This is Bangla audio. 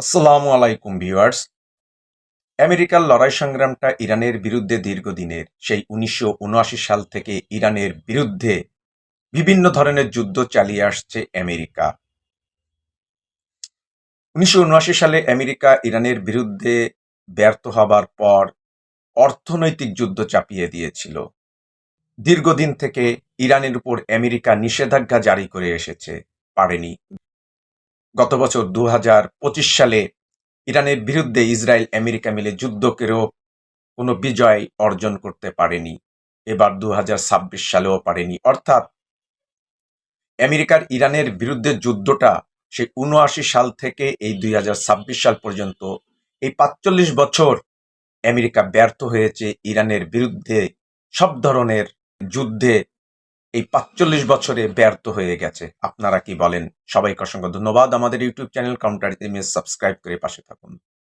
আসসালামু আলাইকুম ভিউয়ার্স। আমেরিকার লড়াই সংগ্রামটা ইরানের বিরুদ্ধে দীর্ঘদিনের। সেই ১৯৭৯ সাল থেকে ইরানের বিরুদ্ধে বিভিন্ন ধরনের যুদ্ধ চালিয়ে আসছে আমেরিকা। ১৯৭৯ সালে আমেরিকা ইরানের বিরুদ্ধে ব্যর্থ হবার পর অর্থনৈতিক যুদ্ধ চাপিয়ে দিয়েছিল। দীর্ঘদিন থেকে ইরানের উপর আমেরিকা নিষেধাজ্ঞা জারি করে এসেছে, পারেনি। গত বছর ২০২৫ সালে ইরানের বিরুদ্ধে ইসরায়েল আমেরিকা মিলে যুদ্ধ করেও কোনো বিজয় অর্জন করতে পারেনি। এবার ২০২৬ সালেও পারেনি। অর্থাৎ আমেরিকার ইরানের বিরুদ্ধে যুদ্ধটা সেই ৭৯ সাল থেকে এই ২০২৬ সাল পর্যন্ত এই ৪৫ বছর আমেরিকা ব্যর্থ হয়েছে ইরানের বিরুদ্ধে সব ধরনের যুদ্ধে। এই ৪৫ বছরে ব্যর্থ হয়ে গেছে। আপনারা কি বলেন? সবাইকে অসংখ্য ধন্যবাদ। আমাদের YouTube channel counter image subscribe করে পাশে থাকুন।